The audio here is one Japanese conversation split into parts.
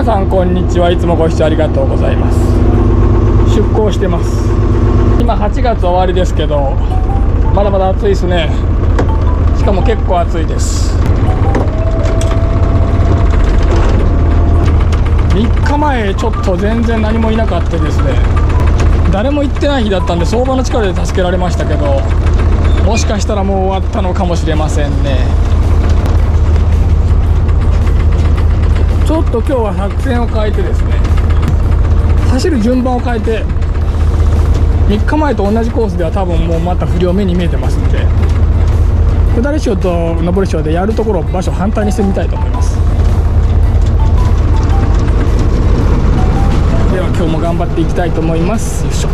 さんこんにちは。いつもご視聴ありがとうございます。出航してます。今8月終わりですけど、まだまだ暑いですね。しかも結構暑いです。3日前ちょっと全然何もいなかったですね。誰も行ってない日だったんで、相場の力で助けられましたけど、もしかしたらもう終わったのかもしれませんね。ちょっと今日は作戦を変えてですね、走る順番を変えて、3日前と同じコースでは多分もうまた不良目に見えてますんで、下り潮と上り潮でやるところ場所反対にしてみたいと思います。では今日も頑張っていきたいと思います。よいしょ。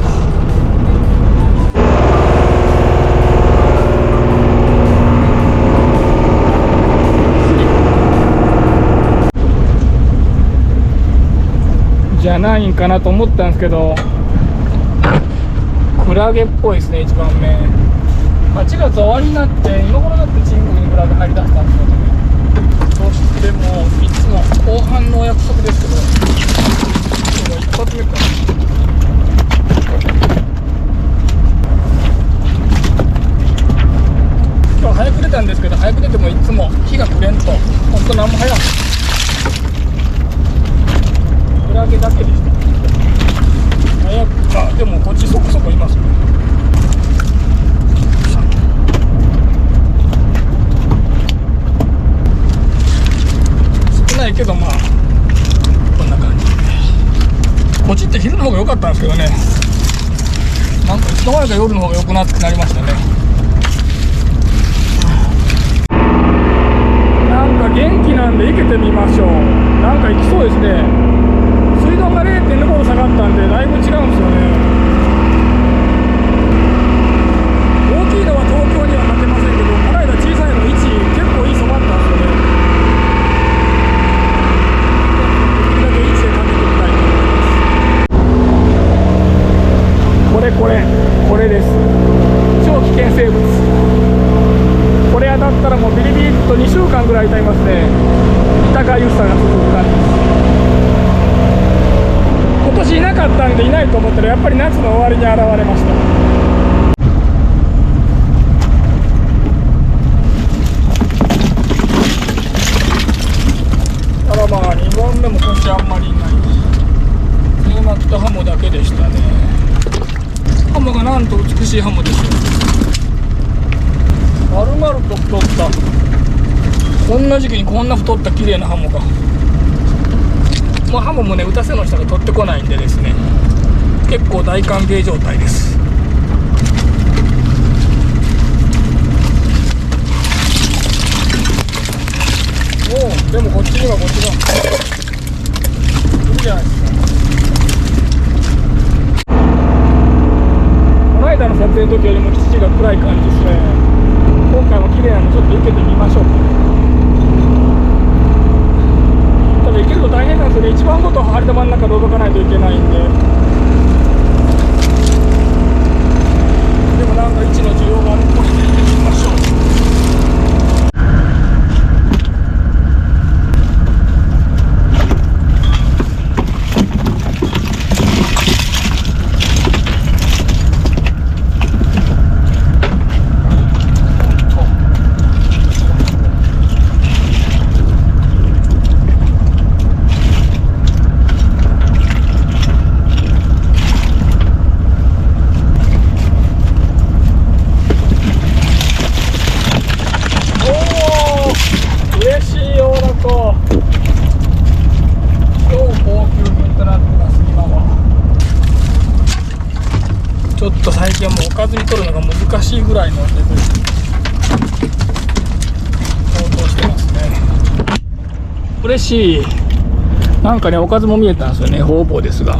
じゃないんかなと思ったんですけど、クラゲっぽいですね。1番目8月終わりになって今頃になってチングにクラゲ入りだしたんですよね。そしてもういつも後半のお約束ですけど、今日は一発目かな。今日早く出たんですけど、早く出てもいつも日が暮れんと本当何も入らない。クラゲだけでした。でもこっちそこそこいますね。少ないけどまあこんな感じで、こっちって昼の方が良かったんですけどね、なんかいつの間にか夜の方が良くなってなりましたね。なんか元気なんで行けてみましょう。なんか行きそうですね。水道が 0.5 度下がったんでだいぶ違うんですよね。大きいのは東京には勝てませんけど、この間小さいの1結構いい染まったんですよね。できるだけ1でかけてみたいと思います。これです。超危険生物。これ当たったらもうビリビリっと2週間ぐらい痛いますね。痛がゆさが続く感じです。今年いなかったんでいないと思ったらやっぱり夏の終わりに現れました。ただまあ2番目も今年あんまりいないし、ゼーマットハモだけでしたね。ハモがなんと美しいハモですよ。丸々と太った、こんな時期にこんな太った綺麗なハモが、まあ、ハモもね打たせの人が取ってこないんでですね、結構大歓迎状態です。おお、でもこっちにはこっちがいいじゃないですか。この間の撮影の時よりも基地が暗い感じですね。今回も綺麗なのちょっと受けてみましょうか。ただ行けると大変なんですよね。一番ごと針玉の中覗かないといけないんで。でもなんか位置の需要があるっぽいんで行ってみましょう。ちょっと最近はもうおかずに取るのが難しいぐらいのレベル高騰してますね。嬉しい。なんかねおかずも見えたんですよね。ホウボウですが、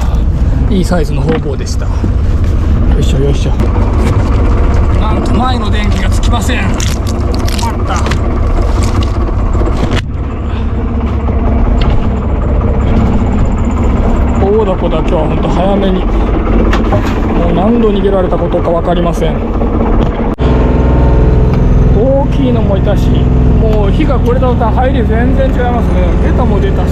いいサイズのホウボウでした。よいしょよいしょ。なんと前の電気がつきません。困った。大凧だけは本当早めに、もう何度逃げられたことか分かりません。大きいのもいたし、もう火がこれた途端入り全然違いますね。出たも出たし、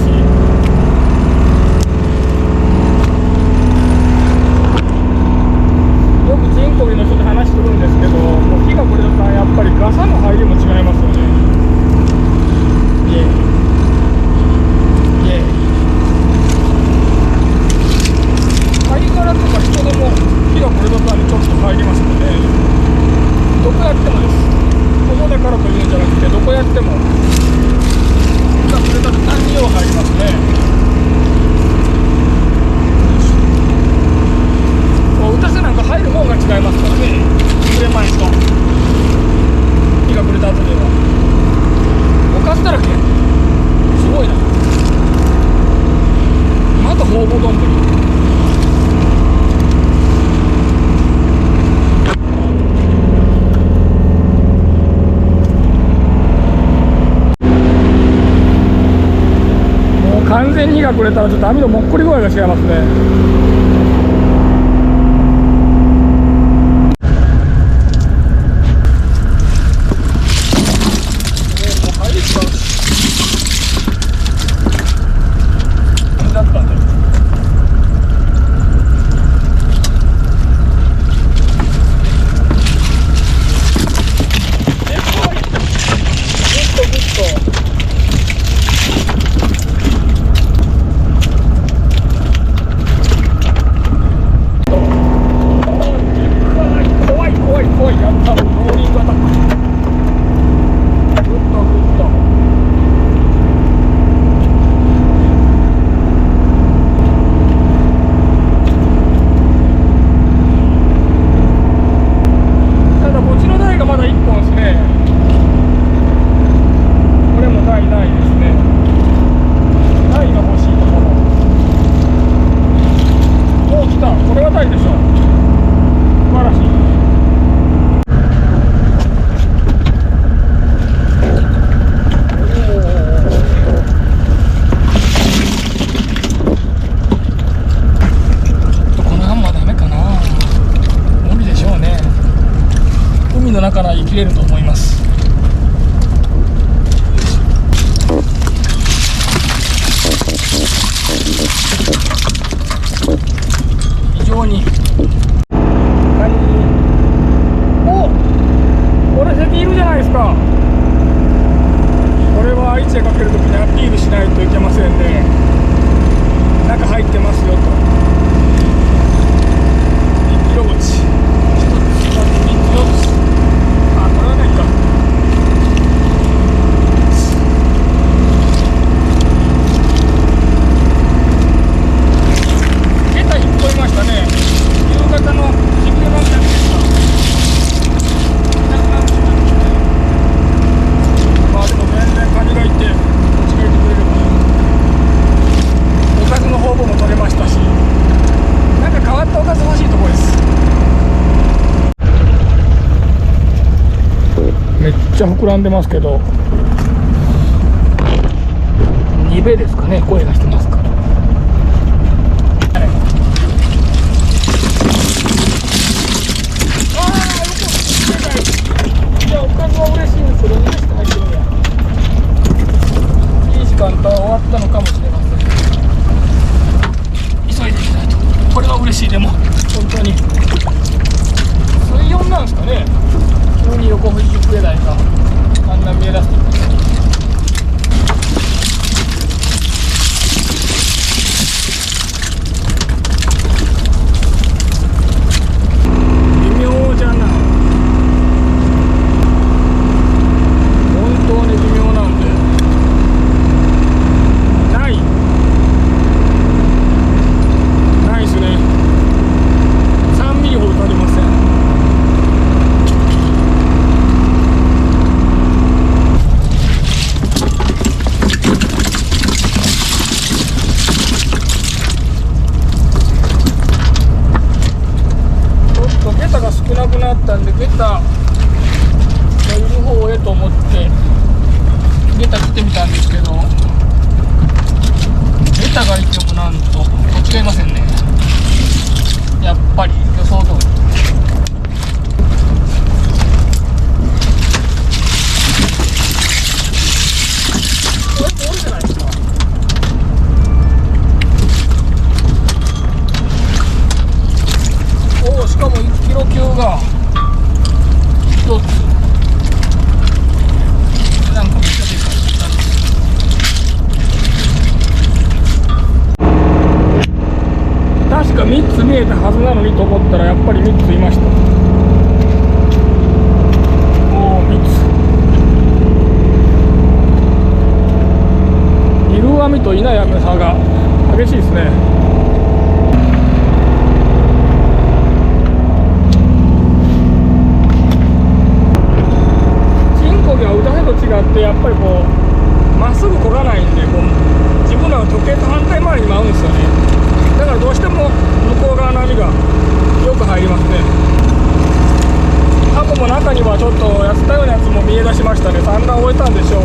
完全に日が暮れたらちょっと網のもっこり具合が違いますね。の中なら生きれると思います。非常にお、これ敵いるじゃないですか。これは位置へかけるときにアピールしないといけませんね。中入ってますよと。2キロ落ち1つ2つ3つ4つ、あ、これはないか。携帯聞こえましたね。夕方の渋谷の辺りでした。まあでも全然カニがいて、こっちがいてくれればおかずの方々も取れましたし、なんか変わったおかず欲しいところです。めっちゃ膨らんでますけど、2倍ですかね、声がしてますから。ああ、よく出ない。いや、おかずは嬉しいんですけど、2しか入ってるんや。いい時間と終わったのかもしれません。急いでいきたいと。これは嬉しい。でも本当に水温なんですかね。急に横富士塾台があんな見え出してきました。微妙じゃない。本当に微妙なんでないですね。3ミリほど足りません。ゲタが少なくなったんで、ゲタがいる方へと思ってゲタ来てみたんですけど、ゲタがいてもなんと違いませんね。やっぱり予想通り。これって折れてないですか。おお、しかも1キロ級が1つ。なんかめっちゃでかい。確か3つ見えたはずなのにと思ったら、やっぱり3ついました。おお、3つ。いる網といない網の差が激しいですね。ウダヘと違ってやっぱりこうまっすぐ来らないんで、こう自分らの時計と反対回りに舞うんですよね。だからどうしても向こう側の網がよく入りますね。タコも中にはちょっと痩せたようなやつも見え出しましたね。産卵終えたんでしょう。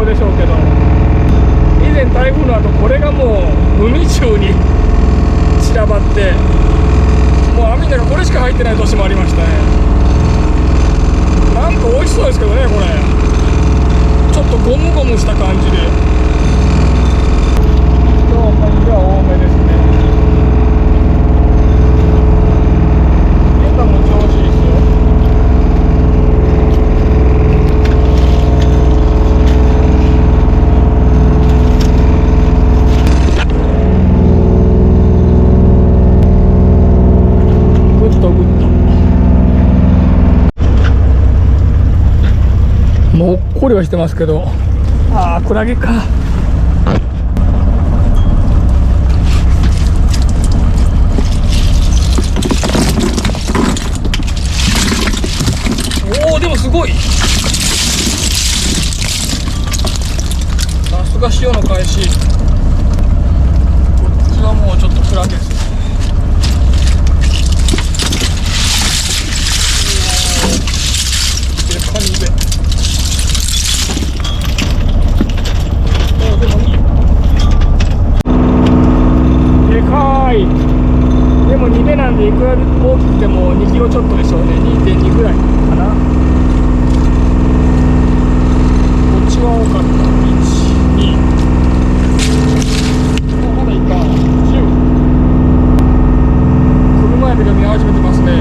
況でしょうけど、以前台風の後これがもう海中に散らばって、もう網の中これしか入ってない年もありましたね。なんか美味しそうですけどね、これちょっとゴムゴムした感じで、今日も水は多めですね。現場も調子いいですよ。グッとグッともっこりはしてますけど、ああクラゲか。おお、でもすごい、さすが潮の返し。こっちはもうちょっとクラゲですね。でかにべ、でもいい、でかい。でも2目なんでいくら大きくても2キロちょっとでしょうね。 2.2 ぐらいかな。こっちは多かった。1、2、まだいいか、10。車エビが見始めてますね。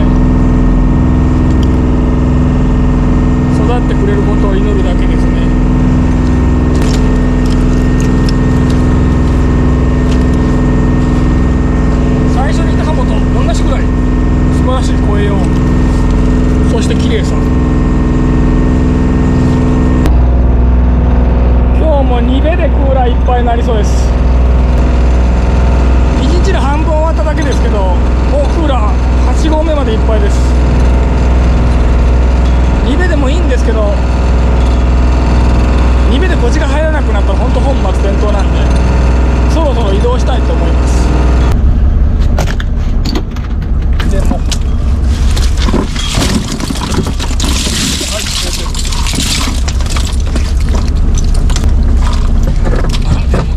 育ってくれることを祈るだけですね。最初にいたハモと同じぐらい素晴らしい声よ。そして綺麗さ。今日も2ベでクーラーいっぱいになりそうです。1日の半分終わっただけですけど、もうクーラー8合目までいっぱいです。2ベでもいいんですけど、2ベでこっちが入らなくなったら本当本末転倒なんで、そろそろ移動したいと思います。でも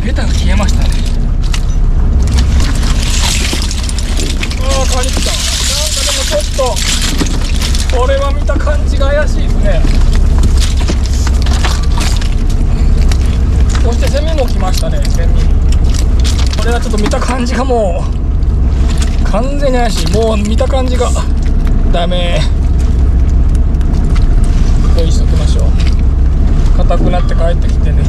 ベタが消えましたね。ああ、カニ来た。なんかでもちょっとこれは見た感じが怪しいですね。そしてセミも来ましたね。セミ、これはちょっと見た感じがもう完全に怪しい。もう見た感じがダメ。用意しときましょう。硬くなって帰ってきてね。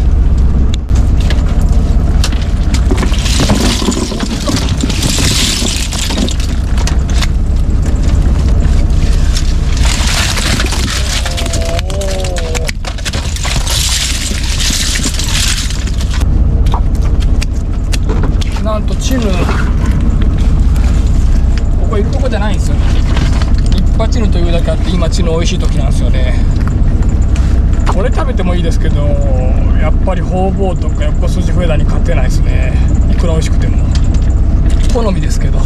なんとチヌ、ここ行くとこじゃないんですよね。一発チヌというだけあって、今チヌ美味しい時なんですよね。これ食べてもいいですけど、やっぱりホウボウとか横筋フエダに勝てないですね。いくら美味しくても。好みですけど。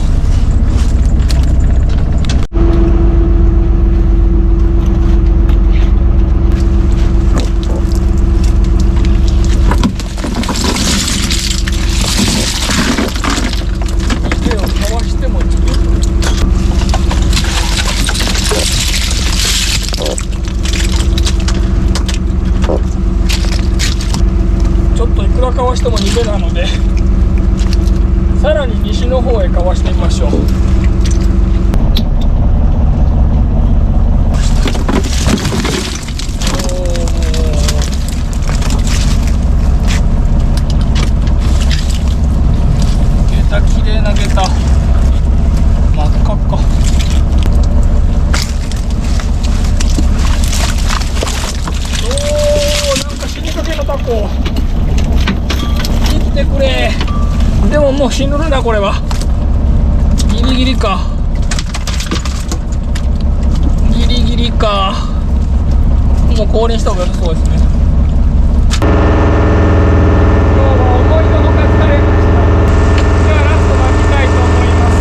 かわしても2ベなので、さらに西の方へかわしてみましょう。ゲタ、綺麗なゲタ、真っ赤っか。なんか死にかけのタコ、てくれ。でももう死ぬな、これはギリギリか、ギリギリか。もう降臨した方が良さそうですね。今日は思いのほか疲れました。ではラスト巻きたいと思います。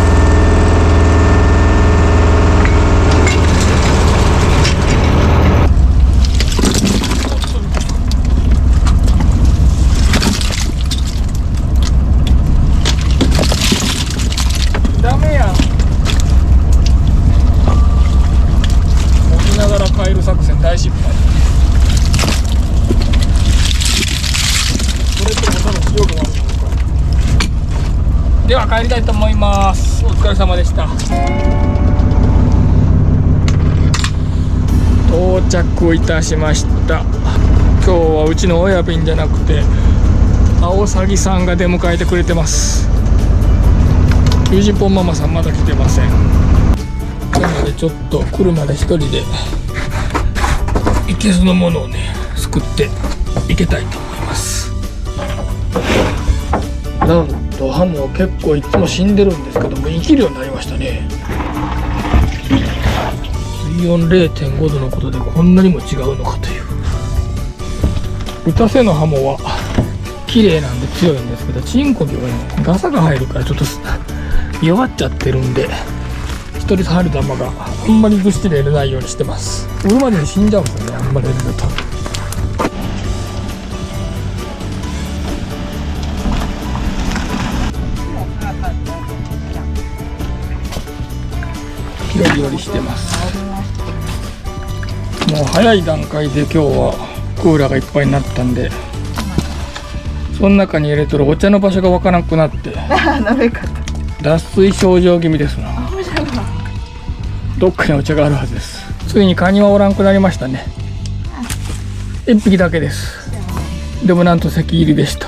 帰る作戦大失敗。それとも多分塩が悪いのか。では帰りたいと思います。お疲れ様でした。到着いたしました。今日はうちの親便じゃなくてアオサギさんが出迎えてくれてます。ゆうじぽんママさんまだ来てません。なのでちょっと車で一人でいけずのものをね救っていけたいと思います。なんとハモ結構いつも死んでるんですけども生きるようになりましたね。水温 0.5 度のことでこんなにも違うのかという。打たせのハモは綺麗なんで強いんですけど、チンコビはねガサが入るからちょっと弱っちゃってるんで、一人入る玉があんまりずして入れないようにしてます。売るまでに死んじゃうんですよね、あんまり入れると。ギリギリしてます。もう早い段階で今日はクーラーがいっぱいになったんで、その中に入れとるお茶の場所がわからなくなって脱水症状気味ですな。どっかにお茶があるはずです。ついにカニはおらんくなりましたね。1匹だけです。でもなんと席入りでした。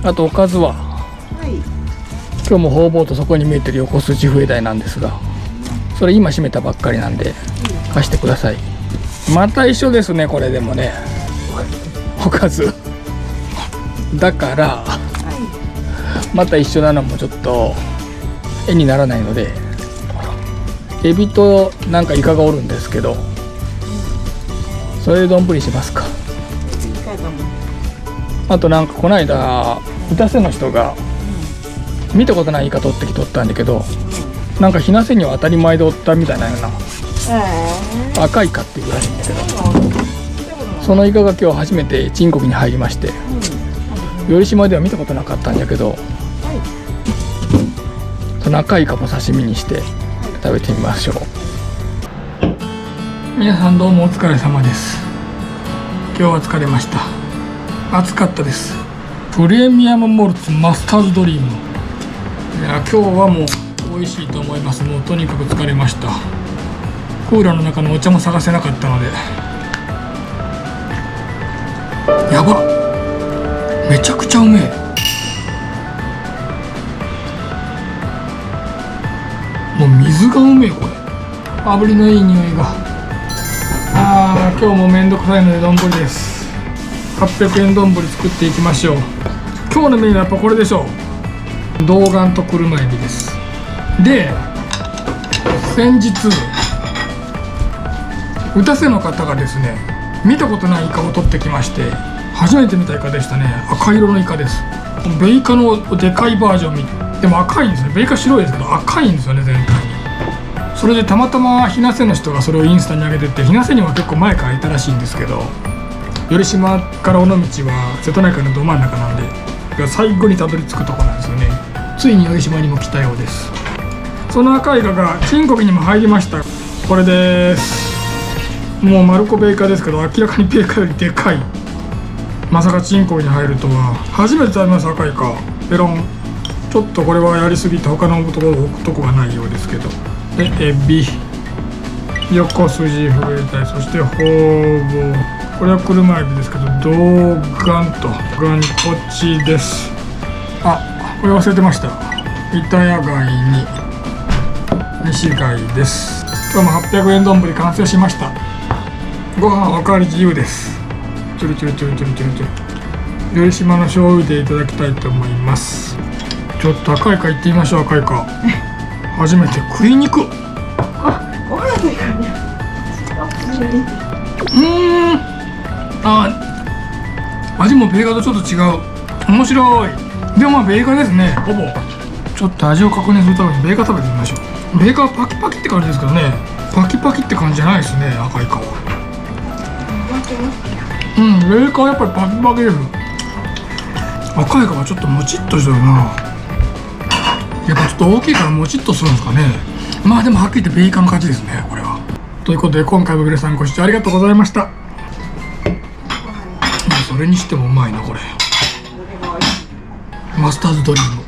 あとおかずは、今日もほうぼうとそこに見えてる横筋笛台なんですが、それ今閉めたばっかりなんで貸してください。また一緒ですね、これでもねおかずだからまた一緒なのもちょっと絵にならないので、エビとなんかイカがおるんですけど、それで丼にしますか。あとなんかこの間打たせの人が見たことないイカ取ってきとったんだけど、なんか日生には当たり前でおったみたいなような赤イカっていうらしいんだけど、そのイカが今日初めて陳国に入りまして、頼島では見たことなかったんだけど、その赤イカも刺身にして食べてみましょう。皆さんどうもお疲れ様です。今日は疲れました。暑かったです。プレミアムモルツマスターズドリーム、いや今日はもう美味しいと思います。もうとにかく疲れました。クーラーの中のお茶も探せなかったので、やばっ、めちゃくちゃうめえ。もう水がうめえ。これ炙りのいい匂いが。今日もめんどくさいので丼です。800円丼作っていきましょう。今日のメニューはやっぱこれでしょう。冬瓜と車エビです。で先日打たせの方がですね、見たことないイカを取ってきまして、初めて見たイカでしたね。赤色のイカです。ベイカのでかいバージョンでも赤いんですね。ベイカ白いですけど赤いんですよね、全体に。それでたまたま日生の人がそれをインスタに上げてて、日生には結構前からいたらしいんですけど、頼島から尾道は瀬戸内海のど真ん中なんで最後にたどり着くとこなんですよね。ついに頼島にも来たようです。その赤イカが陳国にも入りました。これです。もう丸子ベイカですけど、明らかにベイカよりでかい。まさか陳国に入るとは。初めて食べます、赤イカ。ペロン。ちょっとこれはやりすぎて他のところを置くとこがないようですけど。でエビ、横筋笛台、そしてホウボウ、これは車エビですけど、冬瓜とガニこっちです。あ、これ忘れてました。板谷貝に西貝です。今日も800円丼完成しました。ご飯はおかわり自由です。ちょろちょろちょろちょろちょろちょろ、頼島の醤油でいただきたいと思います。ちょっと赤イカいってみましょう。赤イカ初めて食いにく。味もベイカとちょっと違う。面白い。でもまあベイカですね、ほぼ。ちょっと味を確認するためにベイカ食べてみましょう。ベイカはパキパキって感じですけどね、パキパキって感じじゃないですね、赤イカは。ベイカはやっぱりパキパキです。赤イカはちょっともちっとしてるな。やっぱちょっと大きいからもちっとするんですかね。まあでもはっきり言ってベイカの勝ちですね、これは。ということで今回も皆さんご視聴ありがとうございました。それにしてもうまいなこれ。マスターズドリーム。